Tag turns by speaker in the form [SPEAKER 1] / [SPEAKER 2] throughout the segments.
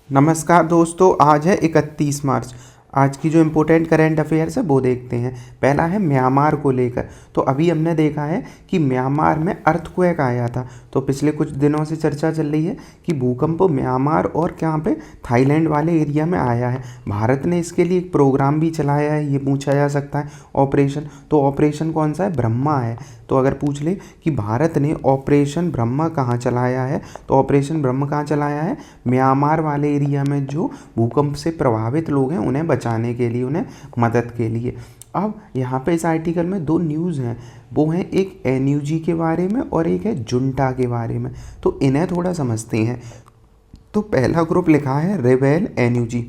[SPEAKER 1] नमस्कार दोस्तों, आज है 31 मार्च। आज की जो इम्पोर्टेंट करंट अफेयर्स है वो देखते हैं। पहला है म्यांमार को लेकर। तो अभी हमने देखा है कि म्यांमार में अर्थक्वेक आया था। तो पिछले कुछ दिनों से चर्चा चल रही है कि भूकंप म्यांमार और कहाँ पे थाईलैंड वाले एरिया में आया है। भारत ने इसके लिए एक प्रोग्राम भी चलाया है, ये पूछा जा सकता है ऑपरेशन। तो ऑपरेशन कौन सा है? ब्रह्मा है। तो अगर पूछ ले कि भारत ने ऑपरेशन ब्रह्मा कहाँ चलाया है, तो ऑपरेशन ब्रह्मा कहाँ चलाया है? म्यांमार वाले एरिया में जो भूकंप से प्रभावित लोग हैं उन्हें बचाने के लिए, उन्हें मदद के लिए। अब यहाँ पे इस आर्टिकल में दो न्यूज़ हैं, वो हैं एक एनयूजी के बारे में और एक है जुंटा के बारे में। तो इन्हें थोड़ा समझते हैं। तो पहला ग्रुप लिखा है रेबेल एनयूजी।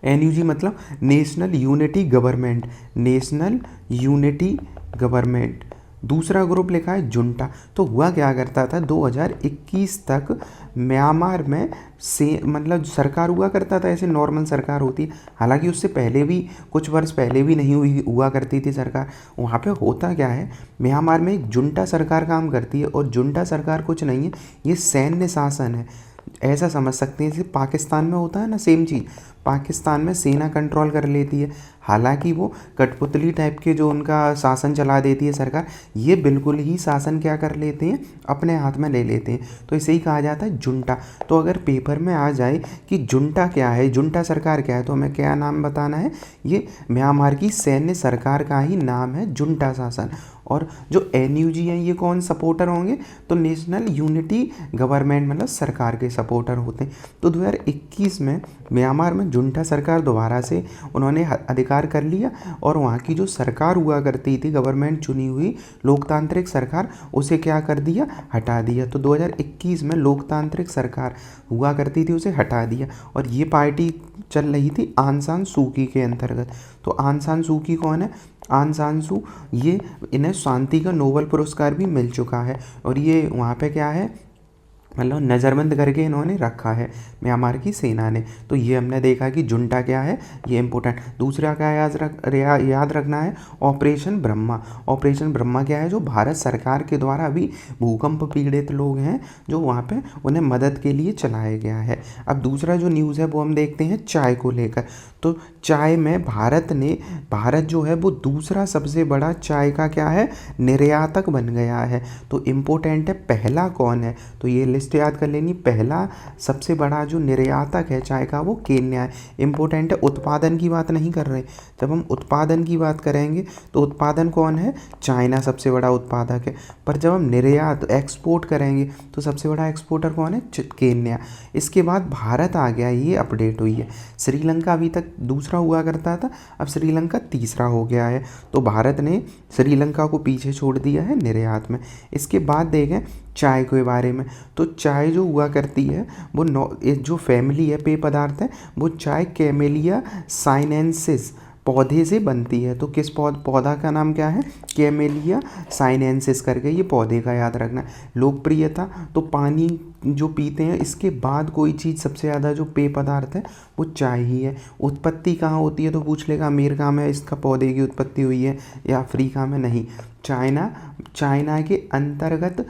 [SPEAKER 1] एनयूजी मतलब national unity government, national unity government. दूसरा ग्रुप लिखा है जुंटा। तो हुआ क्या करता था, 2021 तक म्यांमार में से मतलब सरकार हुआ करता था, ऐसे नॉर्मल सरकार होती है। हालांकि उससे पहले भी कुछ वर्ष पहले भी नहीं हुआ करती थी सरकार। वहाँ पे होता क्या है, म्यांमार में एक जुंटा सरकार काम करती है। और जुंटा सरकार कुछ नहीं है, ये सैन्य शासन है। ऐसा समझ सकते हैं जैसे पाकिस्तान में होता है ना, सेम चीज़। पाकिस्तान में सेना कंट्रोल कर लेती है, हालांकि वो कठपुतली टाइप के जो उनका शासन चला देती है सरकार, ये बिल्कुल ही शासन क्या कर लेते हैं, अपने हाथ में ले लेते हैं। तो इसे ही कहा जाता है जुंटा। तो अगर पेपर में आ जाए कि जुंटा क्या है, जुंटा सरकार क्या है, तो हमें क्या नाम बताना है? ये म्यांमार की सैन्य सरकार का ही नाम है जुंटा शासन। और जो एनयूजी हैं ये कौन सपोर्टर होंगे? तो नेशनल यूनिटी गवर्नमेंट मतलब सरकार के सपोर्टर होते हैं। तो 2021 में म्यांमार में जुंटा सरकार दोबारा से उन्होंने अधिकार कर लिया और वहाँ की जो सरकार हुआ करती थी, गवर्नमेंट चुनी हुई लोकतांत्रिक सरकार, उसे क्या कर दिया? हटा दिया। तो 2021 में लोकतांत्रिक सरकार हुआ करती थी, उसे हटा दिया। और ये पार्टी चल रही थी आंग सान सू की के अंतर्गत। तो आंग सान सू की कौन है? आंग सान सू, ये इन्हें शांति का नोबेल पुरस्कार भी मिल चुका है। और ये वहाँ पे क्या है, मतलब नज़रबंद करके इन्होंने रखा है म्यांमार की सेना ने। तो ये हमने देखा कि जुंटा क्या है, ये इंपॉर्टेंट। दूसरा क्या याद रखना है? ऑपरेशन ब्रह्मा। ऑपरेशन ब्रह्मा क्या है? जो भारत सरकार के द्वारा अभी भूकंप पीड़ित लोग हैं जो वहाँ पे, उन्हें मदद के लिए चलाया गया है। अब दूसरा जो न्यूज़ है वो हम देखते हैं चाय को लेकर। तो चाय में भारत जो है वो दूसरा सबसे बड़ा चाय का क्या है, निर्यातक बन गया है। तो इम्पोर्टेंट है, पहला कौन है? तो ये लिस्ट याद कर लेनी। पहला सबसे बड़ा जो निर्यातक है चाय का वो केन्या है। इम्पोर्टेंट है, उत्पादन की बात नहीं कर रहे। जब हम उत्पादन की बात करेंगे तो उत्पादन कौन है? चाइना सबसे बड़ा उत्पादक है। पर जब हम निर्यात एक्सपोर्ट करेंगे तो सबसे बड़ा एक्सपोर्टर कौन है? केन्या। इसके बाद भारत आ गया, ये अपडेट हुई है। श्रीलंका अभी तक दूसरा हुआ करता था, अब श्रीलंका तीसरा हो गया है। तो भारत ने श्रीलंका को पीछे छोड़ दिया है निर्यात में। इसके बाद देखें चाय के बारे में। तो चाय जो हुआ करती है वो जो फैमिली है, पेय पदार्थ है, वो चाय कैमेलिया साइनेंसिस पौधे से बनती है। तो किस पौधा का नाम क्या है? कैमेलिया साइनेंसिस करके ये पौधे का याद रखना। लोकप्रियता, तो पानी जो पीते हैं इसके बाद कोई चीज़ सबसे ज़्यादा जो पेय पदार्थ है वो चाय ही है। उत्पत्ति कहाँ होती है? तो पूछ लेगा अमेरिका में इसका पौधे की उत्पत्ति हुई है या अफ्रीका में? नहीं, चाइना के अंतर्गत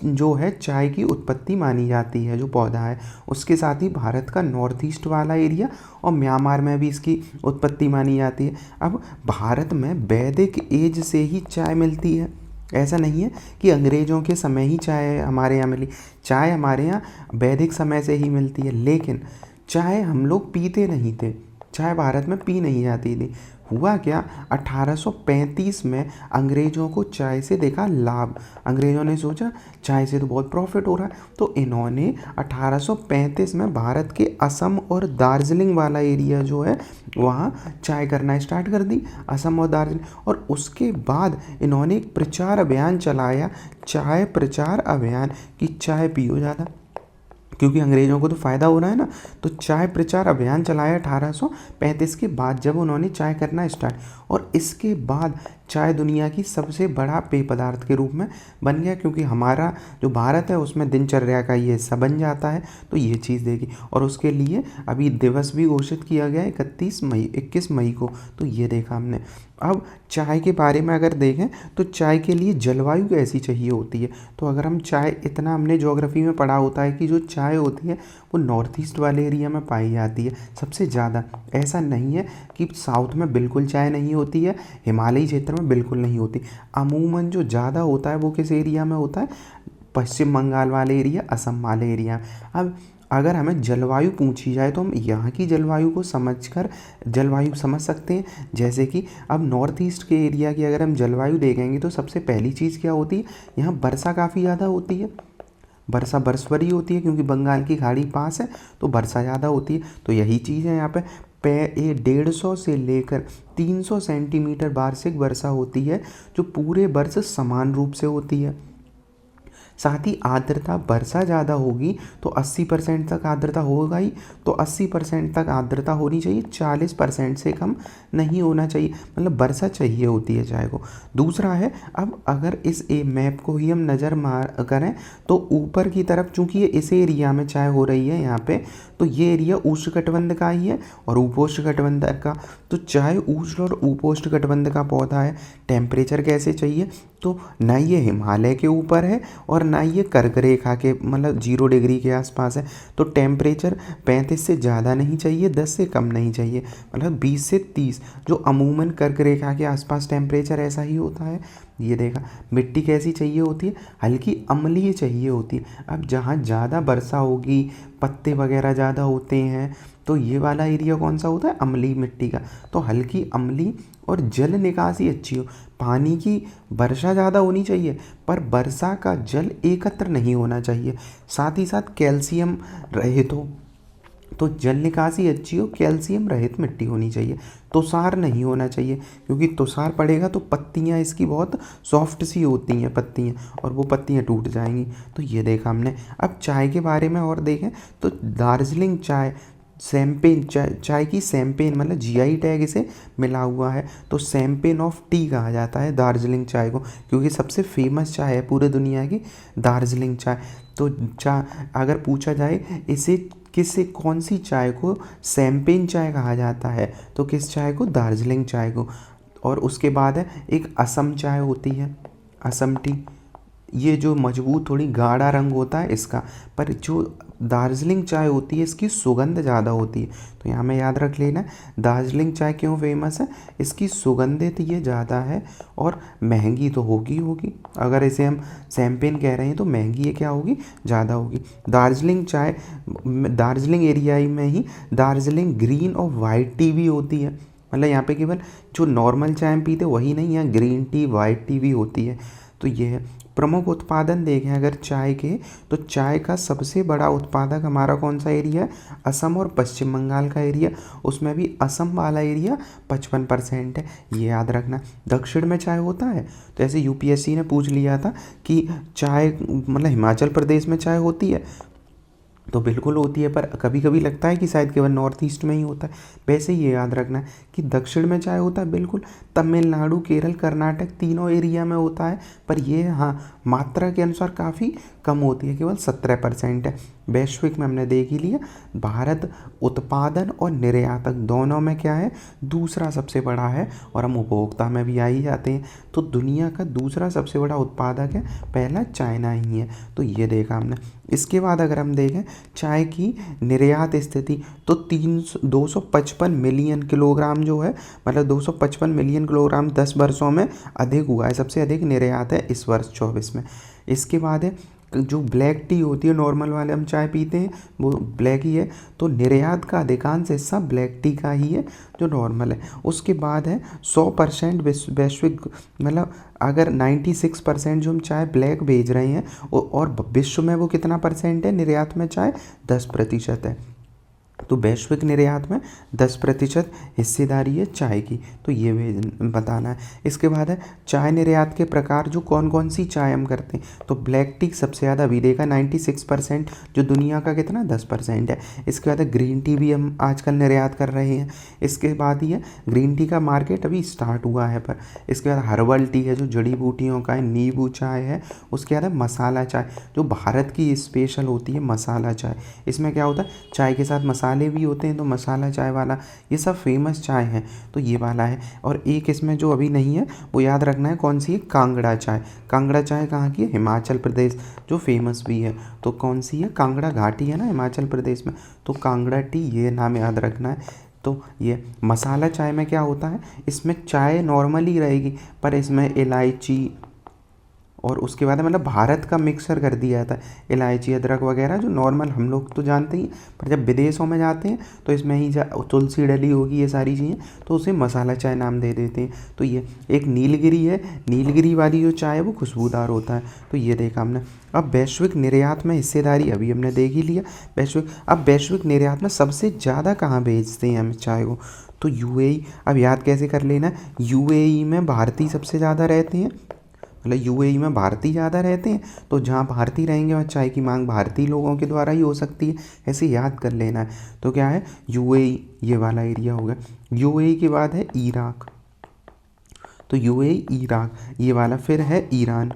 [SPEAKER 1] जो है चाय की उत्पत्ति मानी जाती है, जो पौधा है। उसके साथ ही भारत का नॉर्थ ईस्ट वाला एरिया और म्यांमार में भी इसकी उत्पत्ति मानी जाती है। अब भारत में वैदिक एज से ही चाय मिलती है। ऐसा नहीं है कि अंग्रेज़ों के समय ही चाय हमारे यहाँ मिली। चाय हमारे यहाँ वैदिक समय से ही मिलती है, लेकिन चाय हम लोग पीते नहीं थे। चाय भारत में पी नहीं जाती थी। हुआ क्या, 1835 में अंग्रेज़ों को चाय से देखा लाभ। अंग्रेज़ों ने सोचा चाय से तो बहुत प्रॉफिट हो रहा है, तो इन्होंने 1835 में भारत के असम और दार्जिलिंग वाला एरिया जो है वहाँ चाय करना स्टार्ट कर दी, असम और दार्जिलिंग। और उसके बाद इन्होंने एक प्रचार अभियान चलाया, चाय प्रचार अभियान, कि चाय पियो ज़्यादा, क्योंकि अंग्रेज़ों को तो फ़ायदा हो रहा है ना। तो चाय प्रचार अभियान चलाया 1835 के बाद, जब उन्होंने चाय करना स्टार्ट। और इसके बाद चाय दुनिया की सबसे बड़ा पेय पदार्थ के रूप में बन गया, क्योंकि हमारा जो भारत है उसमें दिनचर्या का ये हिस्सा बन जाता है। तो ये चीज़ देखी, और उसके लिए अभी दिवस भी घोषित किया गया है 21 मई को। तो ये देखा हमने। अब चाय के बारे में अगर देखें तो चाय के लिए जलवायु कैसी चाहिए होती है। तो अगर हम चाय, इतना हमने ज्योग्राफी में पढ़ा होता है कि जो चाय होती है वो नॉर्थ ईस्ट वाले एरिया में पाई जाती है सबसे ज़्यादा। ऐसा नहीं है कि साउथ में बिल्कुल चाय नहीं होती है, हिमालयी क्षेत्र में बिल्कुल नहीं होती। अमूमन जो ज़्यादा होता है वो किस एरिया में होता है, पश्चिम बंगाल वाले एरिया, असम वाले एरिया। अब अगर हमें जलवायु पूछी जाए तो हम यहाँ की जलवायु को समझकर जलवायु समझ सकते हैं। जैसे कि अब नॉर्थ ईस्ट के एरिया की अगर हम जलवायु देखेंगे तो सबसे पहली चीज़ क्या होती है, यहाँ वर्षा काफ़ी ज़्यादा होती है। वर्षा बरसभरी होती है क्योंकि बंगाल की खाड़ी पास है, तो वर्षा ज़्यादा होती है। तो यही चीज़ है यहाँ पे 150 से लेकर 300 सेंटीमीटर वार्षिक वर्षा होती है, जो पूरे वर्ष समान रूप से होती है। साथ ही आर्द्रता, वर्षा ज़्यादा होगी तो 80% तक आर्द्रता होगा ही, तो 80% तक आर्द्रता होनी चाहिए, 40% से कम नहीं होना चाहिए। मतलब वर्षा चाहिए होती है चाय को। दूसरा है, अब अगर इस मैप को ही हम नज़र मार करें तो ऊपर की तरफ, चूँकि ये इस एरिया में चाय हो रही है यहाँ पे, तो ये एरिया उष्णकटिबंध का ही है और उपोष्णकटिबंध का। तो चाय उष्ण और उपोष्णकटिबंध का पौधा है। टेम्परेचर कैसे चाहिए, तो ना ये हिमालय के ऊपर है और ना ये कर्क रेखा के, मतलब 0 डिग्री के आसपास है। तो टेम्परेचर 35 से ज़्यादा नहीं चाहिए, 10 से कम नहीं चाहिए, मतलब 20 से 30, जो अमूमन कर्क रेखा के आसपास टेम्परेचर ऐसा ही होता है। ये देखा। मिट्टी कैसी चाहिए होती है, हल्की अम्लीय चाहिए होती है। अब जहाँ ज़्यादा वर्षा होगी, पत्ते वगैरह ज़्यादा होते हैं, तो ये वाला एरिया कौन सा होता है, अम्लीय मिट्टी का। तो हल्की अम्लीय और जल निकासी अच्छी हो। पानी की वर्षा ज़्यादा होनी चाहिए पर वर्षा का जल एकत्र नहीं होना चाहिए। साथ ही साथ कैल्शियम रहित हो, तो जल निकासी अच्छी हो, कैल्शियम रहित मिट्टी होनी चाहिए। तुषार नहीं होना चाहिए, क्योंकि तुषार पड़ेगा तो पत्तियां इसकी बहुत सॉफ्ट सी होती हैं पत्तियां, और वो पत्तियां टूट जाएंगी। तो ये देखा हमने। अब चाय के बारे में और देखें तो दार्जिलिंग चाय, शैंपेन चाय की शैंपेन, मतलब जीआई टैग इसे मिला हुआ है। तो शैंपेन ऑफ टी कहा जाता है दार्जिलिंग चाय को, क्योंकि सबसे फेमस चाय है पूरे दुनिया की दार्जिलिंग चाय। तो अगर पूछा जाए इसे किससे, कौन सी चाय को शैंपेन चाय कहा जाता है, तो किस चाय को, दार्जिलिंग चाय को। और उसके बाद है एक असम चाय होती है, असम टी। ये जो मजबूत, थोड़ी गाढ़ा रंग होता है इसका, पर जो दार्जिलिंग चाय होती है इसकी सुगंध ज़्यादा होती है। तो यहाँ में याद रख लेना, दार्जिलिंग चाय क्यों फेमस है, इसकी सुगंधित ये ज़्यादा है और महंगी तो होगी होगी। अगर इसे हम शैंपेन कह रहे हैं तो महंगी है, क्या होगी, ज़्यादा होगी। दार्जिलिंग चाय, दार्जिलिंग एरिया में ही दार्जिलिंग ग्रीन और वाइट टी भी होती है। मतलब यहाँ पे केवल जो नॉर्मल चाय हम पीते वही नहीं, यहाँ ग्रीन टी, वाइट टी भी होती है। तो ये है। प्रमुख उत्पादन देखें अगर चाय के, तो चाय का सबसे बड़ा उत्पादक हमारा कौन सा एरिया है, असम और पश्चिम बंगाल का एरिया। उसमें भी असम वाला एरिया 55% है, ये याद रखना। दक्षिण में चाय होता है, तो ऐसे यूपीएससी ने पूछ लिया था कि चाय, मतलब हिमाचल प्रदेश में चाय होती है, तो बिल्कुल होती है, पर कभी कभी लगता है कि शायद केवल नॉर्थ ईस्ट में ही होता है। वैसे ये याद रखना है कि दक्षिण में चाय होता है, बिल्कुल तमिलनाडु, केरल, कर्नाटक तीनों एरिया में होता है, पर ये हाँ मात्रा के अनुसार काफ़ी कम होती है, केवल 17% है। वैश्विक में हमने देख ही लिया, भारत उत्पादन और निर्यातक दोनों में क्या है, दूसरा सबसे बड़ा है, और हम उपभोक्ता में भी आ ही जाते हैं। तो दुनिया का दूसरा सबसे बड़ा उत्पादक है, पहला चाइना ही है। तो ये देखा हमने। इसके बाद अगर हम देखें चाय की निर्यात स्थिति, तो 255 मिलियन किलोग्राम जो है, मतलब 255 मिलियन किलोग्राम 10 वर्षों में अधिक हुआ है। सबसे अधिक निर्यात है इस वर्ष 24 में। इसके बाद है जो ब्लैक टी होती है, नॉर्मल वाले हम चाय पीते हैं वो ब्लैक ही है, तो निर्यात का अधिकांश हिस्सा ब्लैक टी का ही है जो नॉर्मल है। उसके बाद है 100% वैश्विक, मतलब अगर 96% जो हम चाय ब्लैक भेज रहे हैं, और विश्व में वो कितना परसेंट है निर्यात में, चाय 10% है। तो वैश्विक निर्यात में 10% हिस्सेदारी है चाय की, तो ये भी बताना है। इसके बाद है चाय निर्यात के प्रकार, जो कौन कौन सी चाय हम करते हैं। तो ब्लैक टी सबसे ज़्यादा अभी देखा 96%, जो दुनिया का कितना 10% है। इसके बाद है ग्रीन टी भी हम आजकल निर्यात कर रहे हैं। इसके बाद ही है ग्रीन टी का मार्केट अभी स्टार्ट हुआ है पर। इसके बाद हर्बल टी है, जो जड़ी बूटियों का है। नींबू चाय है। उसके बाद है मसाला चाय, जो भारत की स्पेशल होती है मसाला चाय। इसमें क्या होता है, चाय के साथ मसाले भी होते हैं, तो मसाला चाय वाला, ये सब फेमस चाय हैं, तो ये वाला है। और एक इसमें जो अभी नहीं है वो याद रखना है, कौन सी है, कांगड़ा चाय। कांगड़ा चाय कहाँ की है, हिमाचल प्रदेश, जो फेमस भी है। तो कौन सी है, कांगड़ा घाटी है ना हिमाचल प्रदेश में, तो कांगड़ा टी, ये नाम याद रखना है। तो ये मसाला चाय में क्या होता है, इसमें चाय नॉर्मली रहेगी पर इसमें इलायची और उसके बाद मतलब भारत का मिक्सर कर दिया जाता है, इलायची अदरक वगैरह, जो नॉर्मल हम लोग तो जानते ही हैं, पर जब विदेशों में जाते हैं तो इसमें ही तुलसी डली होगी, ये सारी चीज़ें, तो उसे मसाला चाय नाम दे देते हैं। तो ये एक नीलगिरी है, नीलगिरी वाली जो चाय है वो खुशबूदार होता है, तो ये देखा हमने। अब वैश्विक निर्यात में हिस्सेदारी अभी हमने देख ही लिया। अब वैश्विक निर्यात में सबसे ज़्यादा कहाँ बेचते हैं हम चाय को, तो यूएई। अब याद कैसे कर लेना, यूएई में भारतीय सबसे ज़्यादा रहते हैं, मतलब यूएई में भारतीय ज़्यादा रहते हैं, तो जहाँ भारतीय रहेंगे वहाँ चाय की मांग भारतीय लोगों के द्वारा ही हो सकती है, ऐसे याद कर लेना है। तो क्या है, यूएई ये वाला एरिया हो गया। यूएई के बाद है इराक, तो यूएई इराक ये वाला, फिर है ईरान,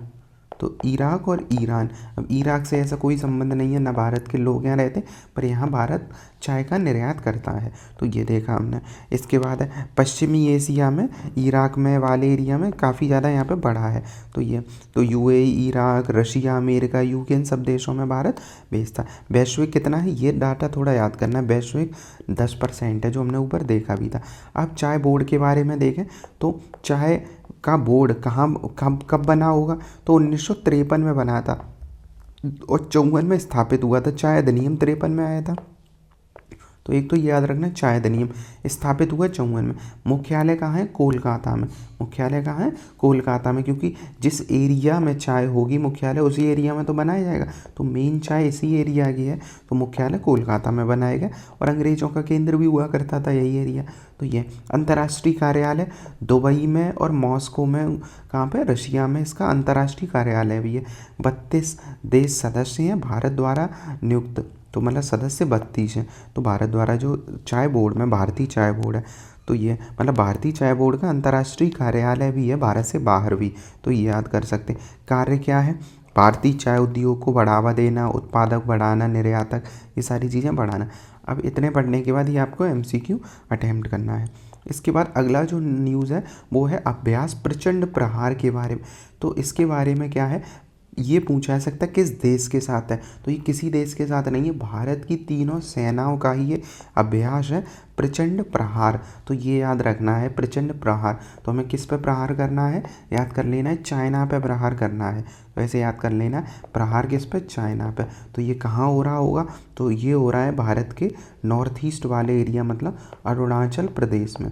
[SPEAKER 1] तो इराक और ईरान। अब इराक से ऐसा कोई संबंध नहीं है, ना भारत के लोग यहाँ रहते, पर यहाँ भारत चाय का निर्यात करता है, तो ये देखा हमने। इसके बाद है पश्चिमी एशिया में, इराक में वाले एरिया में काफ़ी ज़्यादा यहाँ पे बढ़ा है, तो ये, तो UAE, Iraq, Russia, America, UK, इन सब देशों में भारत बेचता है। वैश्विक कितना है, ये डाटा थोड़ा याद करना है, वैश्विक 10% है, जो हमने ऊपर देखा भी था। अब चाय बोर्ड के बारे में देखें, तो चाय का बोर्ड कहाँ कब बना होगा, तो 1953 में बना था और 54 में स्थापित हुआ था। चाय अधिनियम 53 में आया था, तो एक तो याद रखना, चाय अधिनियम स्थापित हुआ 54 में। मुख्यालय कहाँ है, कोलकाता में। मुख्यालय कहाँ है, कोलकाता में, क्योंकि जिस एरिया में चाय होगी मुख्यालय उसी एरिया में तो बनाया जाएगा, तो मेन चाय इसी एरिया की है, तो मुख्यालय कोलकाता में बनाएगा। और अंग्रेजों का केंद्र भी हुआ करता था यही एरिया। तो ये अंतर्राष्ट्रीय कार्यालय दुबई में और मॉस्को में, कहाँ पे, रशिया में इसका अंतर्राष्ट्रीय कार्यालय भी है। 32 देश सदस्य हैं भारत द्वारा नियुक्त, तो मतलब सदस्य 32 हैं। तो भारत द्वारा जो चाय बोर्ड में भारतीय चाय बोर्ड है, तो ये मतलब भारतीय चाय बोर्ड का अंतर्राष्ट्रीय कार्यालय भी है, भारत से बाहर भी, तो ये याद कर सकते हैं। कार्य क्या है, भारतीय चाय उद्योग को बढ़ावा देना, उत्पादक बढ़ाना, निर्यातक, ये सारी चीज़ें बढ़ाना। अब इतने पढ़ने के बाद ये आपको एमसीक्यू अटेम्प्ट करना है। इसके बाद अगला जो न्यूज़ है वो है अभ्यास प्रचंड प्रहार के बारे में। तो इसके बारे में क्या है, ये पूछा जा सकता है किस देश के साथ है, तो ये किसी देश के साथ नहीं है, भारत की तीनों सेनाओं का ही ये अभ्यास है, प्रचंड प्रहार। तो ये याद रखना है, प्रचंड प्रहार, तो हमें किस पे प्रहार करना है, याद कर लेना है, चाइना पे प्रहार करना है। वैसे याद कर लेना है, प्रहार किस पे, चाइना पे। तो ये कहाँ हो रहा होगा, तो ये हो रहा है भारत के नॉर्थ ईस्ट वाले एरिया, मतलब अरुणाचल प्रदेश में।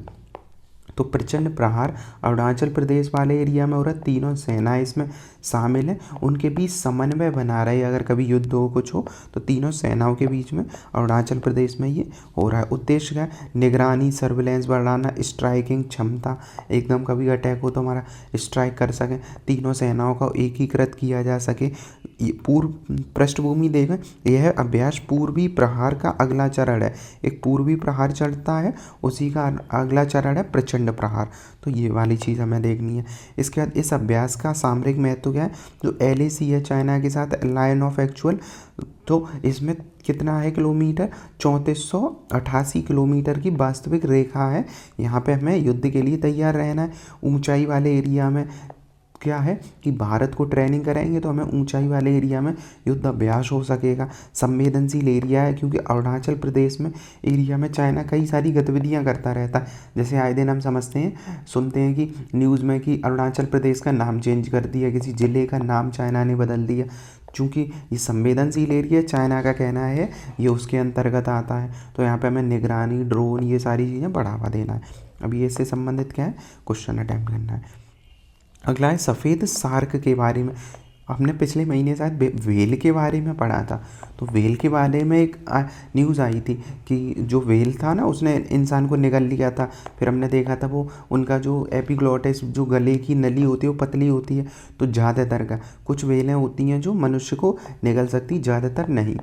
[SPEAKER 1] तो प्रचंड प्रहार अरुणाचल प्रदेश वाले एरिया में हो रहा है, तीनों सेनाएं इसमें शामिल हैं, उनके बीच समन्वय बना रहे, अगर कभी युद्ध हो कुछ हो तो तीनों सेनाओं के बीच में अरुणाचल प्रदेश में ये हो रहा है। उद्देश्य क्या है, निगरानी, सर्विलेंस बढ़ाना, स्ट्राइकिंग क्षमता, एकदम कभी अटैक हो तो हमारा स्ट्राइक कर सकें, तीनों सेनाओं का एकीकृत किया जा सके। ये पूर्व पृष्ठभूमि देखें, यह अभ्यास पूर्वी प्रहार का अगला चरण है, एक पूर्वी प्रहार चलता है उसी का अगला चरण है प्रचंड प्रहार, तो ये वाली चीज़ हमें देखनी है। इसके बाद इस अभ्यास का सामरिक महत्व क्या है, जो LAC है चाइना के साथ, लाइन ऑफ एक्चुअल, तो इसमें कितना है किलोमीटर, 3488 किलोमीटर की वास्तविक रेखा है। यहाँ पे हमें युद्ध के लिए तैयार रहना है। ऊंचाई वाले एरिया में क्या है कि भारत को ट्रेनिंग कराएंगे तो हमें ऊंचाई वाले एरिया में युद्ध अभ्यास हो सकेगा। संवेदनशील एरिया है, क्योंकि अरुणाचल प्रदेश में एरिया में चाइना कई सारी गतिविधियां करता रहता है। जैसे आए दिन हम समझते हैं, सुनते हैं कि न्यूज़ में कि अरुणाचल प्रदेश का नाम चेंज कर दिया, किसी ज़िले का नाम चाइना ने बदल दिया, चूँकि ये संवेदनशील एरिया चाइना का कहना है ये उसके अंतर्गत आता है। तो यहाँ पे हमें निगरानी, ड्रोन, ये सारी चीज़ें बढ़ावा देना है। अब ये इससे संबंधित क्या है, क्वेश्चन अटैम्प्ट करना है। अगला है सफ़ेद सार्क के बारे में। हमने पिछले महीने शायद व्हेल के बारे में पढ़ा था। तो व्हेल के बारे में एक न्यूज़ आई थी कि जो व्हेल था ना उसने इंसान को निगल लिया था। फिर हमने देखा था वो उनका जो एपिग्लॉटिस जो गले की नली होती है वो पतली होती है। तो ज़्यादातर का कुछ व्हेलें होती हैं जो मनुष्य को निगल सकती, ज़्यादातर नहीं।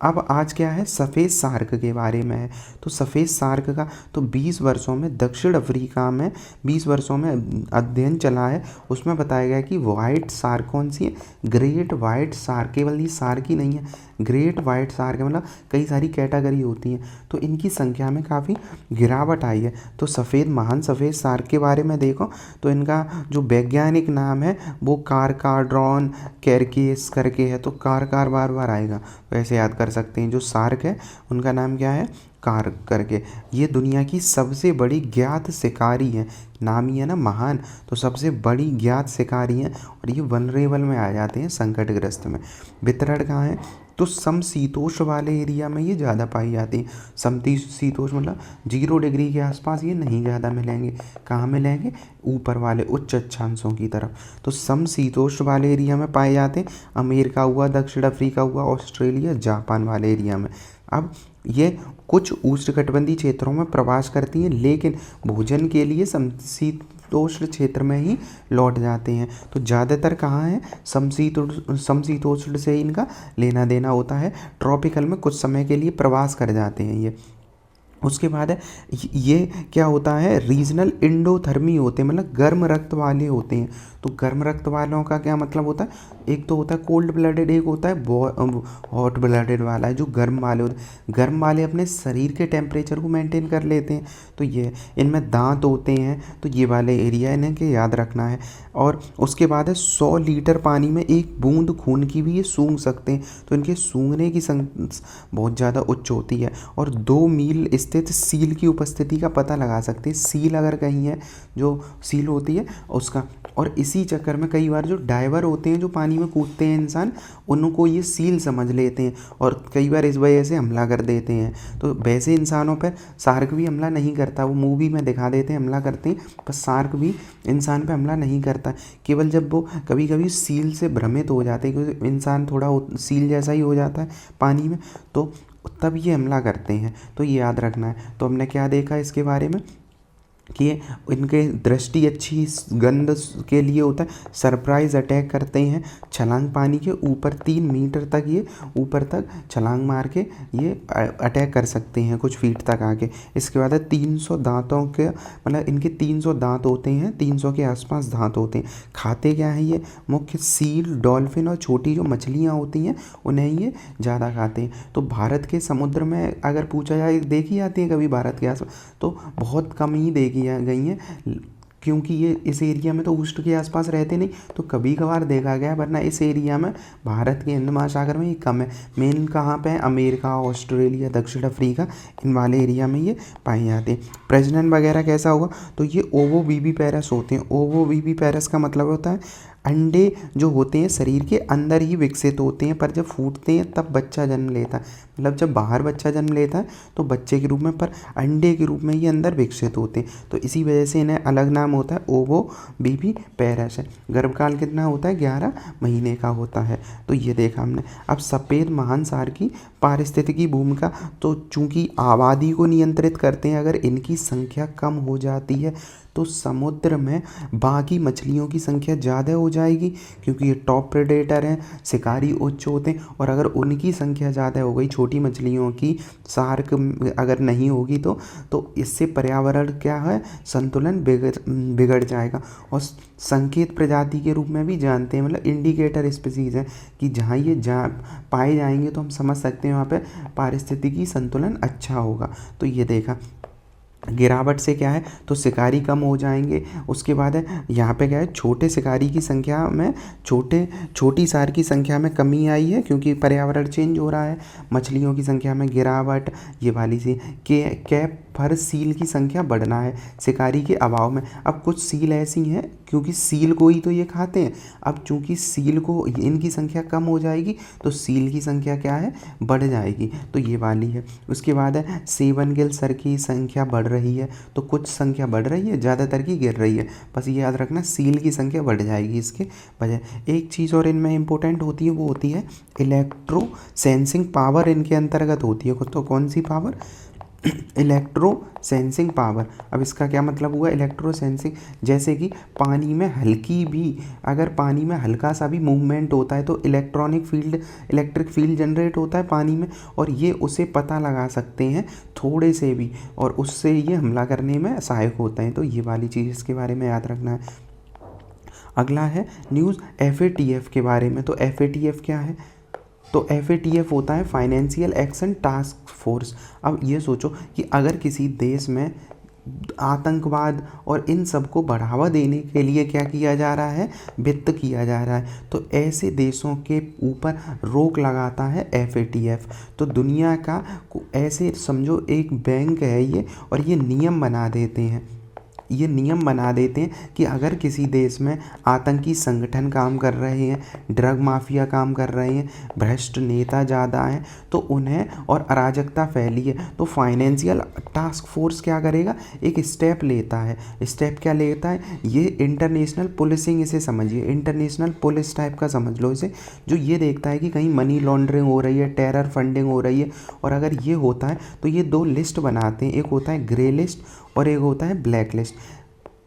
[SPEAKER 1] अब आज क्या है, सफ़ेद शार्क के बारे में है। तो सफ़ेद शार्क का तो 20 वर्षों में दक्षिण अफ्रीका में 20 वर्षों में अध्ययन चला है। उसमें बताया गया कि वाइट शार्क कौन सी है, ग्रेट वाइट शार्क। केवल ये शार्क ही नहीं है, ग्रेट वाइट शार्क है, मतलब कई सारी कैटेगरी होती हैं। तो इनकी संख्या में काफ़ी गिरावट आई है। तो महान सफ़ेद शार्क के बारे में देखो तो इनका जो वैज्ञानिक नाम है वो कारकाड्रॉन कैरकेस करके है। तो कार बार बार आएगा, वैसे याद कर सकते हैं। जो शार्क है उनका नाम क्या है, कार करके। ये दुनिया की सबसे बड़ी ज्ञात शिकारी हैं, नाम ही है ना महान, तो सबसे बड़ी ज्ञात शिकारी हैं। और ये वनरेबल में आ जाते हैं, संकटग्रस्त में। वितरण कहाँ है, तो समशीतोष्ण वाले एरिया में ये ज़्यादा पाई जाती हैं। समशीतोष्ण मतलब 0 डिग्री के आसपास ये नहीं ज़्यादा मिलेंगे। कहाँ मिलेंगे, ऊपर वाले उच्च अक्षांशों की तरफ। तो समशीतोष्ण वाले एरिया में पाए जाते हैं। अमेरिका हुआ, दक्षिण अफ्रीका हुआ, ऑस्ट्रेलिया, जापान वाले एरिया में। अब ये कुछ उष्णकटिबंधीय क्षेत्रों में प्रवास करती हैं, लेकिन भोजन के लिए समशीतोष्ण क्षेत्र में ही लौट जाते हैं। तो ज़्यादातर कहाँ है, समशीतोष्ण से इनका लेना देना होता है। ट्रॉपिकल में कुछ समय के लिए प्रवास कर जाते हैं ये। उसके बाद है ये क्या होता है, रीजनल इंडोथर्मी होते हैं, मतलब गर्म रक्त वाले होते हैं। तो गर्म रक्त वालों का क्या मतलब होता है, एक तो होता है कोल्ड ब्लडेड, एक होता है हॉट ब्लडेड वाला है। जो गर्म वाले होते हैं, गर्म वाले अपने शरीर के टेम्परेचर को मेंटेन कर लेते हैं। तो ये इनमें दांत होते हैं, तो ये वाले एरिया इन्हें के याद रखना है। और उसके बाद है 100 लीटर पानी में 1 बूंद खून की भी ये सूंघ सकते हैं। तो इनके सूंघने की बहुत ज़्यादा उच्च होती है। और 2 मील स्थित सील की उपस्थिति का पता लगा सकते हैं। सील अगर कहीं है, जो सील होती है उसका। और इसी चक्कर में कई बार जो डाइवर होते हैं, जो पानी में कूदते हैं इंसान, उनको ये सील समझ लेते हैं और कई बार इस वजह से हमला कर देते हैं। तो वैसे इंसानों पर शार्क भी हमला नहीं करता, वो मूवी में दिखा देते हैं हमला करते हैं, पर शार्क भी इंसान पे हमला नहीं करता। केवल जब वो कभी कभी सील से भ्रमित हो जाते हैं, क्योंकि इंसान थोड़ा सील जैसा ही हो जाता है पानी में, तो तब ये हमला करते हैं। तो ये याद रखना है। तो हमने क्या देखा इसके बारे में कि इनके दृष्टि अच्छी गंध के लिए होता है। सरप्राइज अटैक करते हैं, छलांग पानी के ऊपर 3 मीटर तक ये ऊपर तक छलांग मार के ये अटैक कर सकते हैं, कुछ फीट तक आके। इसके बाद है 300 दांतों के, मतलब इनके 300 दांत होते हैं, 300 के आसपास दांत होते हैं। खाते क्या हैं ये, मुख्य सील, डॉल्फिन और छोटी जो मछलियाँ होती हैं उन्हें ये ज़्यादा खाते हैं। तो भारत के समुद्र में अगर पूछा जाए, देखी जाती है कभी भारत के आसपास, तो बहुत कम ही देखी गई हैं, क्योंकि ये इस एरिया में तो उष्ण के आसपास रहते नहीं। तो कभी कभार देखा गया, वरना इस एरिया में भारत के हिंद महासागर में ये कम है। मेन कहाँ पे है, अमेरिका, ऑस्ट्रेलिया, दक्षिण अफ्रीका, इन वाले एरिया में ये पाए जाते हैं। प्रजनन वगैरह कैसा होगा, तो ये ओवोविविपेरस होते हैं। ओवोविविपेरस का मतलब होता है अंडे जो होते हैं शरीर के अंदर ही विकसित होते हैं, पर जब फूटते हैं तब बच्चा जन्म लेता है। मतलब जब बाहर बच्चा जन्म लेता है तो बच्चे के रूप में, पर अंडे के रूप में ये अंदर विकसित होते हैं। तो इसी वजह से इन्हें अलग नाम होता है, ओवोविविपेरस है। गर्भकाल कितना होता है, 11 महीने का होता है। तो ये देखा हमने। अब सफ़ेद महान शार्क की पारिस्थितिकी भूमिका, तो चूंकि आबादी को नियंत्रित करते हैं, अगर इनकी संख्या कम हो जाती है तो समुद्र में बाकी मछलियों की संख्या ज़्यादा हो जाएगी, क्योंकि ये टॉप प्रेडेटर हैं, शिकारी उच्च होते हैं। और अगर उनकी संख्या ज़्यादा हो गई, छोटी मछलियों की, शार्क अगर नहीं होगी तो इससे पर्यावरण क्या है, संतुलन बिगड़ जाएगा। और संकेत प्रजाति के रूप में भी जानते हैं, मतलब इंडिकेटर स्पीसीज़ हैं कि जहाँ ये पाए जाएंगे तो हम समझ सकते हैं वहाँ पे पारिस्थितिकी संतुलन अच्छा होगा। तो ये देखा। गिरावट से क्या है, तो शिकारी कम हो जाएंगे। उसके बाद है यहाँ पे क्या है, छोटे शिकारी की संख्या में छोटी शार्क की संख्या में कमी आई है, क्योंकि पर्यावरण चेंज हो रहा है। मछलियों की संख्या में गिरावट, ये वाली सी कैप फर सील की संख्या बढ़ना है शिकारी के अभाव में। अब कुछ सील ऐसी हैं, क्योंकि सील को ही तो ये खाते हैं, अब चूंकि सील को इनकी संख्या कम हो जाएगी तो सील की संख्या क्या है, बढ़ जाएगी, तो ये वाली है। उसके बाद है सेवन गिल सर की संख्या बढ़ रही है, तो कुछ संख्या बढ़ रही है, ज़्यादातर की गिर रही है। बस ये याद रखना, सील की संख्या बढ़ जाएगी इसके वजह। एक चीज़ और इनमें इंपॉर्टेंट होती है, वो होती है इलेक्ट्रो सेंसिंग पावर, इनके अंतर्गत होती है। तो कौन सी पावर, इलेक्ट्रो सेंसिंग पावर। अब इसका क्या मतलब हुआ, इलेक्ट्रो सेंसिंग, जैसे कि पानी में हल्की भी, अगर पानी में हल्का सा भी मूवमेंट होता है तो इलेक्ट्रिक फील्ड जनरेट होता है पानी में, और ये उसे पता लगा सकते हैं थोड़े से भी, और उससे ये हमला करने में सहायक होते हैं। तो ये वाली चीज़ इसके बारे में याद रखना है। अगला है न्यूज़ FATF के बारे में। तो FATF क्या है, तो FATF होता है फाइनेंशियल एक्शन टास्क फोर्स। अब ये सोचो कि अगर किसी देश में आतंकवाद और इन सब को बढ़ावा देने के लिए क्या किया जा रहा है, वित्त किया जा रहा है, तो ऐसे देशों के ऊपर रोक लगाता है FATF। तो दुनिया का ऐसे समझो एक बैंक है ये, और ये नियम बना देते हैं, ये नियम बना देते हैं कि अगर किसी देश में आतंकी संगठन काम कर रहे हैं, ड्रग माफिया काम कर रहे हैं, भ्रष्ट नेता ज़्यादा हैं, तो उन्हें, और अराजकता फैली है, तो फाइनेंशियल टास्क फोर्स क्या करेगा, एक स्टेप लेता है। स्टेप क्या लेता है, ये इंटरनेशनल पुलिसिंग, इसे समझिए, इंटरनेशनल पुलिस टाइप का समझ लो इसे, जो ये देखता है कि कहीं मनी लॉन्ड्रिंग हो रही है, टेरर फंडिंग हो रही है, और अगर ये होता है तो ये दो लिस्ट बनाते हैं, एक होता है ग्रे लिस्ट और एक होता है ब्लैक लिस्ट।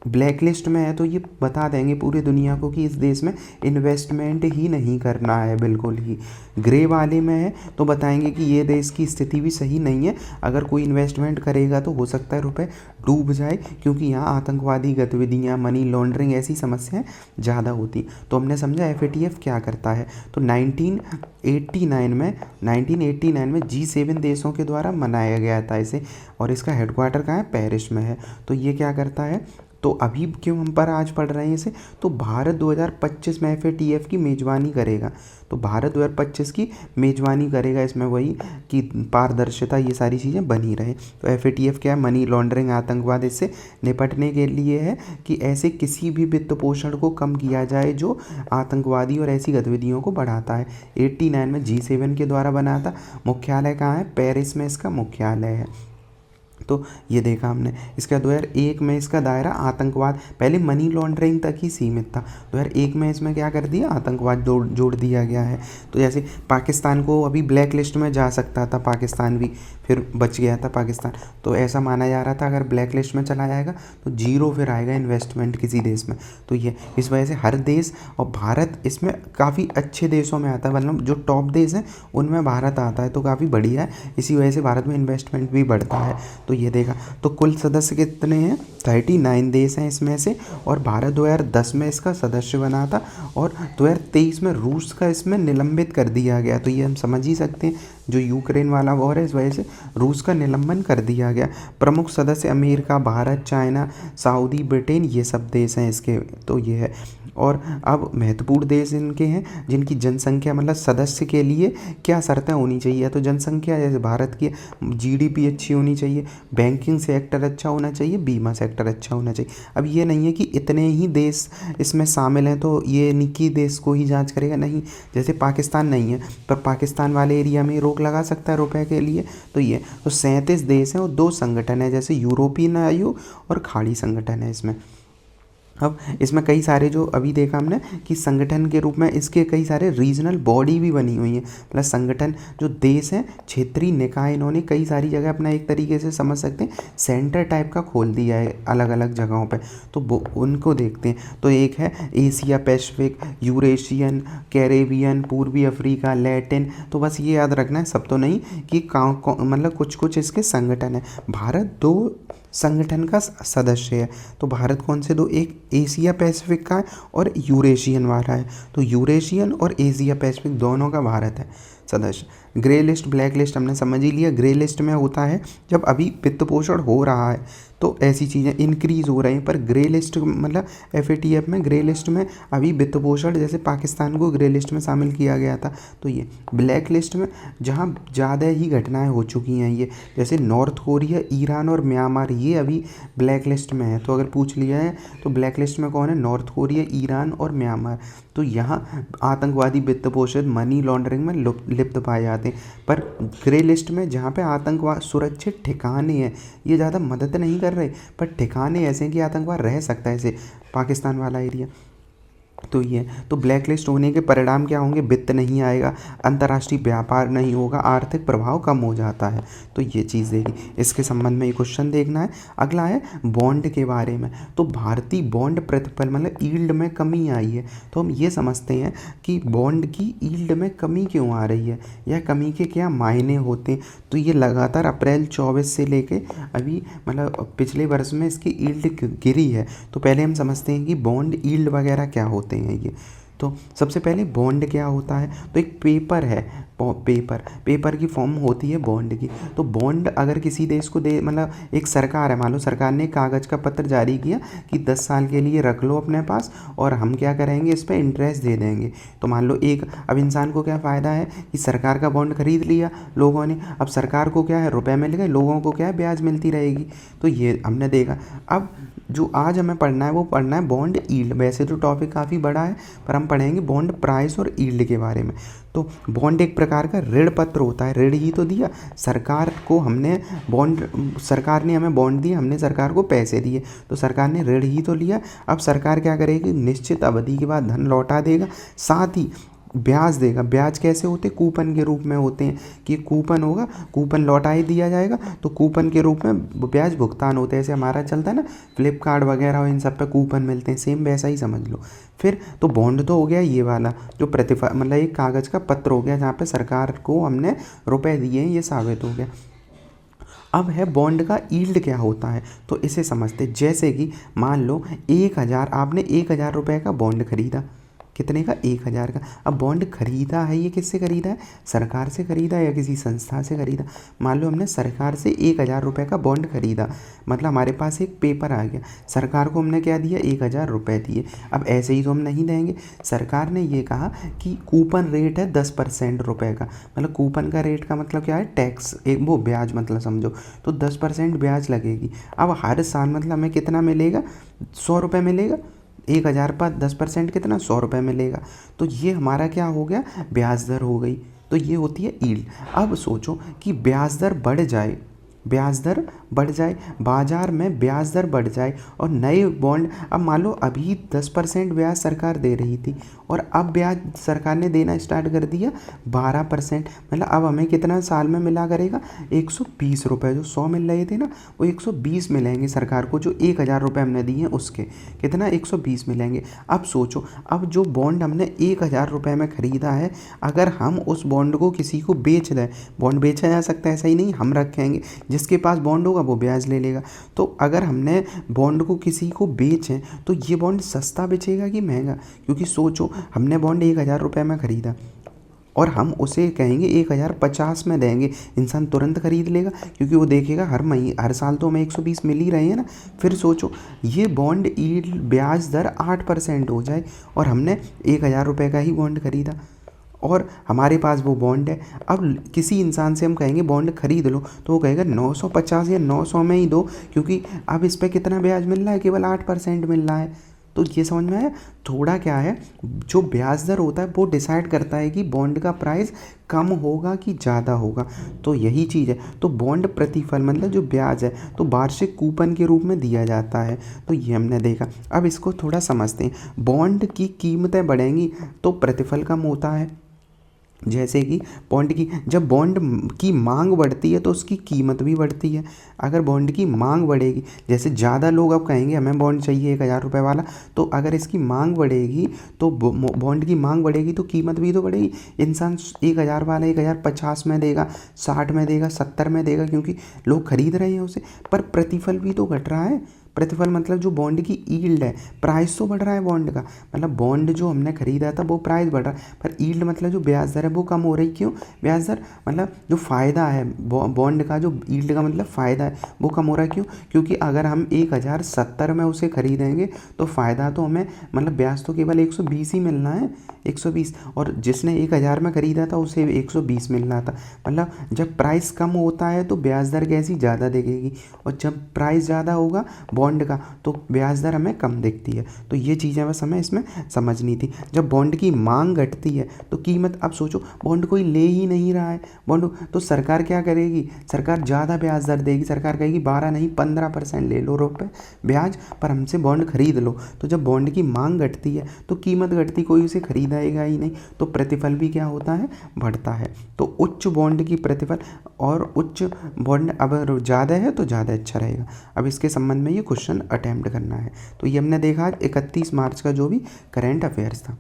[SPEAKER 1] ब्लैक लिस्ट में है तो ये बता देंगे पूरी दुनिया को कि इस देश में इन्वेस्टमेंट ही नहीं करना है बिल्कुल ही। ग्रे वाले में है तो बताएंगे कि ये देश की स्थिति भी सही नहीं है, अगर कोई इन्वेस्टमेंट करेगा तो हो सकता है रुपए डूब जाए, क्योंकि यहाँ आतंकवादी गतिविधियाँ, मनी लॉन्ड्रिंग, ऐसी समस्याएं ज़्यादा होती। तो हमने समझा FATF क्या करता है। तो 1989 में G7 देशों के द्वारा मनाया गया था इसे, और इसका हेडक्वार्टर कहाँ है, पेरिस में है। तो ये क्या करता है, तो अभी क्यों हम पर आज पढ़ रहे हैं इसे, तो भारत 2025 में FATF की मेज़बानी करेगा। तो भारत 2025 की मेज़बानी करेगा, इसमें वही कि पारदर्शिता, ये सारी चीज़ें बनी रहे। तो FATF क्या है, मनी लॉन्ड्रिंग, आतंकवाद, इससे निपटने के लिए है कि ऐसे किसी भी वित्त पोषण को कम किया जाए जो आतंकवादी और ऐसी गतिविधियों को बढ़ाता है। 89 में G7 के द्वारा बना था। मुख्यालय कहाँ है, पेरिस में इसका मुख्यालय है। तो ये देखा हमने। इसका 2001 में इसका दायरा आतंकवाद, पहले मनी लॉन्ड्रिंग तक ही सीमित था, 2001 में इसमें क्या कर दिया, आतंकवाद जोड़ दिया गया है। तो जैसे पाकिस्तान को अभी ब्लैक लिस्ट में जा सकता था पाकिस्तान भी, फिर बच गया था पाकिस्तान, तो ऐसा माना जा रहा था अगर ब्लैक लिस्ट में चला जाएगा तो जीरो फिर आएगा इन्वेस्टमेंट किसी देश में। तो ये इस वजह से हर देश, और भारत इसमें काफ़ी अच्छे देशों में आता है, मतलब जो टॉप देश हैं उनमें भारत आता है, तो काफ़ी बढ़िया है। इसी वजह से भारत में इन्वेस्टमेंट भी बढ़ता है। तो ये देखा, तो कुल सदस्य कितने हैं, 39 देश हैं इसमें से, और भारत 2010 में इसका सदस्य बना था, और 2023 में रूस का इसमें निलंबित कर दिया गया। तो ये हम समझ ही सकते हैं, जो यूक्रेन वाला वॉर है इस वजह से रूस का निलंबन कर दिया गया। प्रमुख सदस्य America, Bharat, China, Saudi, Britain, ये सब देश हैं इसके। तो ये है। और अब महत्वपूर्ण देश इनके हैं जिनकी जनसंख्या, मतलब सदस्य के लिए क्या शर्तें होनी चाहिए, तो जनसंख्या जैसे भारत की, GDP अच्छी होनी चाहिए, बैंकिंग सेक्टर अच्छा होना चाहिए, बीमा सेक्टर अच्छा होना चाहिए। अब ये नहीं है कि इतने ही देश इसमें शामिल हैं तो ये निकी देश को ही जांच करेगा, नहीं। जैसे पाकिस्तान नहीं है, पर पाकिस्तान वाले एरिया में रोक लगा सकता है रुपए के लिए। तो ये तो 37 देश हैं और 2 संगठन है, जैसे यूरोपियन आयोग और खाड़ी संगठन है इसमें। अब इसमें कई सारे, जो अभी देखा हमने कि संगठन के रूप में इसके कई सारे रीजनल बॉडी भी बनी हुई हैं, मतलब संगठन जो देश हैं, क्षेत्रीय निकाय, इन्होंने कई सारी जगह अपना, एक तरीके से समझ सकते हैं सेंटर टाइप का खोल दिया है अलग अलग जगहों पे। तो उनको देखते हैं। तो एक है एशिया पैसिफिक, यूरेशियन, कैरेबियन, पूर्वी अफ्रीका, लैटिन। तो बस ये याद रखना है, सब तो नहीं, कि मतलब कुछ कुछ इसके संगठन है। भारत 2 संगठन का सदस्य है। तो भारत कौन से 2, एक एशिया पैसिफिक का है और यूरेशियन वाला है। तो यूरेशियन और एशिया पैसिफिक दोनों का भारत है सदस्य। ग्रे लिस्ट ब्लैक लिस्ट हमने समझ ही लिया। ग्रे लिस्ट में होता है जब अभी वित्त पोषण हो रहा है तो ऐसी चीज़ें इंक्रीज़ हो रही हैं, पर ग्रे लिस्ट मतलब FATF में ग्रे लिस्ट में अभी वित्त पोषण, जैसे पाकिस्तान को ग्रे लिस्ट में शामिल किया गया था। तो ये ब्लैक लिस्ट में जहाँ ज़्यादा ही घटनाएं हो चुकी हैं, ये जैसे नॉर्थ कोरिया, ईरान और म्यांमार, ये अभी ब्लैक लिस्ट में है। तो अगर पूछ लिया है तो ब्लैक लिस्ट में कौन है? नॉर्थ कोरिया, ईरान और म्यांमार। तो यहाँ आतंकवादी वित्त पोषण, मनी लॉन्ड्रिंग में लिप्त पाए जाते हैं। पर ग्रे लिस्ट में जहाँ पे आतंकवाद सुरक्षित ठिकाने हैं, ये ज़्यादा मदद नहीं कर रहे, पर ठिकाने ऐसे हैं कि आतंकवाद रह सकता है, ऐसे पाकिस्तान वाला एरिया। तो ये तो ब्लैक लिस्ट होने के परिणाम क्या होंगे? वित्त नहीं आएगा, अंतर्राष्ट्रीय व्यापार नहीं होगा, आर्थिक प्रभाव कम हो जाता है। तो ये चीज़ देखी, इसके संबंध में ये क्वेश्चन देखना है। अगला है बॉन्ड के बारे में। तो भारतीय बॉन्ड प्रतिफल मतलब यील्ड में कमी आई है। तो हम ये समझते हैं कि बॉन्ड की यील्ड में कमी क्यों आ रही है, या कमी के क्या मायने होते हैं। तो ये लगातार अप्रैल 24 से लेके अभी मतलब पिछले वर्ष में इसकी यील्ड गिरी है। तो पहले हम समझते हैं कि बॉन्ड यील्ड वगैरह क्या होते हैं ये। तो सबसे पहले बॉन्ड क्या होता है? तो एक पेपर है, पेपर की फॉर्म होती है बॉन्ड की। तो बॉन्ड अगर किसी देश को दे, मतलब एक सरकार है, मान लो सरकार ने कागज़ का पत्र जारी किया कि 10 साल के लिए रख लो अपने पास और हम क्या करेंगे, इस पर इंटरेस्ट दे देंगे। तो मान लो अब इंसान को क्या फ़ायदा है कि सरकार का बॉन्ड खरीद लिया लोगों ने, अब सरकार को क्या है, रुपए मिल गए, लोगों को क्या है, ब्याज मिलती रहेगी। तो ये हमने देखा। अब जो आज हमें पढ़ना है वो पढ़ना है बॉन्ड यील्ड। वैसे तो टॉपिक काफ़ी बड़ा है, पर हम पढ़ेंगे बॉन्ड प्राइस और यील्ड के बारे में। तो बॉन्ड एक प्रकार का ऋण पत्र होता है, ऋण ही तो दिया सरकार को हमने, बॉन्ड सरकार ने हमें बॉन्ड दिए, हमने सरकार को पैसे दिए, तो सरकार ने ऋण ही तो लिया। अब सरकार क्या करेगी, निश्चित अवधि के बाद धन लौटा देगा, साथ ही ब्याज देगा। ब्याज कैसे होते? कूपन के रूप में होते हैं कि कूपन होगा, कूपन लौटा ही दिया जाएगा, तो कूपन के रूप में ब्याज भुगतान होते हैं। ऐसे हमारा चलता है ना फ्लिपकार्ट वगैरह, इन सब पे कूपन मिलते हैं, सेम वैसा ही समझ लो। फिर तो बॉन्ड तो हो गया ये वाला जो प्रतिफल, मतलब एक कागज़ का पत्र हो गया जहाँ पे सरकार को हमने रुपए दिए हैं, ये साबित हो गया। अब है बॉन्ड का यील्ड क्या होता है, तो इसे समझते। जैसे कि मान लो 1000, आपने 1000 रुपये का बॉन्ड खरीदा। कितने का? 1000 का। अब बॉन्ड खरीदा है, ये किससे खरीदा है? सरकार से खरीदा है या किसी संस्था से खरीदा? मान लो हमने सरकार से 1000 रुपये का बॉन्ड खरीदा, मतलब हमारे पास एक पेपर आ गया, सरकार को हमने क्या दिया? 1000 रुपये दिए। अब ऐसे ही तो हम नहीं देंगे, सरकार ने ये कहा कि कूपन रेट है 10% रुपये का, मतलब कूपन का रेट का मतलब क्या है? टैक्स, एक वो ब्याज, मतलब समझो तो 10% ब्याज लगेगी। अब हर साल मतलब हमें कितना मिलेगा? 100 रुपये मिलेगा। 1000 पर 10% कितना? 100 रुपये मिलेगा। तो ये हमारा क्या हो गया? ब्याज दर हो गई। तो ये होती है यील्ड। अब सोचो कि ब्याज दर बढ़ जाए, ब्याज दर बढ़ जाए, बाजार में ब्याज दर बढ़ जाए और नए बॉन्ड, अब मान लो अभी 10% ब्याज सरकार दे रही थी और अब ब्याज सरकार ने देना स्टार्ट कर दिया 12%, मतलब अब हमें कितना साल में मिला करेगा? 120 रुपये। जो 100 मिल रहे थे ना, वो 120 मिलेंगे सरकार को, जो 1000 रुपये हमने दिए हैं उसके कितना? 120 मिलेंगे। अब सोचो, अब जो बॉन्ड हमने 1000 रुपये में ख़रीदा है, अगर हम उस बॉन्ड को किसी को बेच दें, बॉन्ड बेचा जा सकता है, ऐसा ही नहीं, हम रखेंगे, जिसके पास बॉन्ड होगा वो ब्याज ले लेगा। तो अगर हमने बॉन्ड को किसी को बेचें तो ये बॉन्ड सस्ता बेचेगा कि महंगा? क्योंकि सोचो, हमने बॉन्ड 1000 रुपये में ख़रीदा और हम उसे कहेंगे 1050 में देंगे, इंसान तुरंत खरीद लेगा, क्योंकि वो देखेगा हर साल तो हमें 120 मिल ही रहे हैं ना। फिर सोचो, ये बॉन्ड यील्ड ब्याज दर 8% हो जाए और हमने 1000 रुपये का ही बॉन्ड खरीदा और हमारे पास वो बॉन्ड है। अब किसी इंसान से हम कहेंगे बॉन्ड खरीद लो, तो वो कहेगा 950 या 900 में ही दो, क्योंकि अब इस पर कितना ब्याज मिल रहा है? केवल 8% मिल रहा है। तो ये समझ में आया? थोड़ा क्या है, जो ब्याज दर होता है वो डिसाइड करता है कि बॉन्ड का प्राइस कम होगा कि ज़्यादा होगा। तो यही चीज़ है। तो बॉन्ड प्रतिफल मतलब जो ब्याज है, तो वार्षिक कूपन के रूप में दिया जाता है। तो ये हमने देखा। अब इसको थोड़ा समझते हैं। बॉन्ड की कीमतें बढ़ेंगी तो प्रतिफल कम होता है। जैसे कि जब बॉन्ड की मांग बढ़ती है तो उसकी कीमत भी बढ़ती है। अगर बॉन्ड की मांग बढ़ेगी, जैसे ज़्यादा लोग अब कहेंगे हमें बॉन्ड चाहिए 1000 रुपये वाला, तो अगर इसकी मांग बढ़ेगी तो बॉन्ड की मांग बढ़ेगी तो कीमत भी तो बढ़ेगी। इंसान 1000 वाला 1050 में देगा, 60 में देगा, 70 में देगा, क्योंकि लोग खरीद रहे हैं उसे। पर प्रतिफल भी तो घट रहा है, प्रतिफल मतलब जो बॉन्ड की यील्ड है, प्राइस तो बढ़ रहा है बॉन्ड का, मतलब बॉन्ड जो हमने खरीदा था वो प्राइस बढ़ रहा है, पर यील्ड मतलब जो ब्याज दर है वो कम हो रही। क्यों? ब्याज दर मतलब जो फ़ायदा है बॉन्ड का, जो यील्ड का मतलब फ़ायदा है वो कम हो रहा है। क्यों? क्योंकि अगर हम 1070 में उसे खरीदेंगे तो फ़ायदा तो हमें मतलब ब्याज तो केवल 120 ही मिलना है, 120, और जिसने 1000 में खरीदा था उसे 120 मिलना था। मतलब जब प्राइस कम होता है तो ब्याज दर कैसी ज़्यादा दिखेगी, और जब प्राइस ज़्यादा होगा बॉन्ड का तो ब्याज दर हमें कम दिखती है। तो ये चीज़ें बस हमें इसमें समझनी थी। जब बॉन्ड की मांग घटती है तो कीमत, अब सोचो बॉन्ड कोई ले ही नहीं रहा है बॉन्ड, तो सरकार क्या करेगी? सरकार ज़्यादा ब्याज दर देगी, सरकार कहेगी 12 नहीं 15% ले लो रुपये ब्याज पर हमसे बॉन्ड खरीद लो। तो जब बॉन्ड की मांग घटती है तो कीमत घटती, कोई उसे खरीदेगा ही नहीं, तो प्रतिफल भी क्या होता है? बढ़ता है। तो उच्च बॉन्ड की प्रतिफल और उच्च बॉन्ड अगर ज़्यादा है तो ज़्यादा अच्छा रहेगा। अब इसके संबंध में ये क्वेश्चन अटेम्प्ट करना है। तो ये हमने देखा 31 मार्च का जो भी करेंट अफेयर्स था।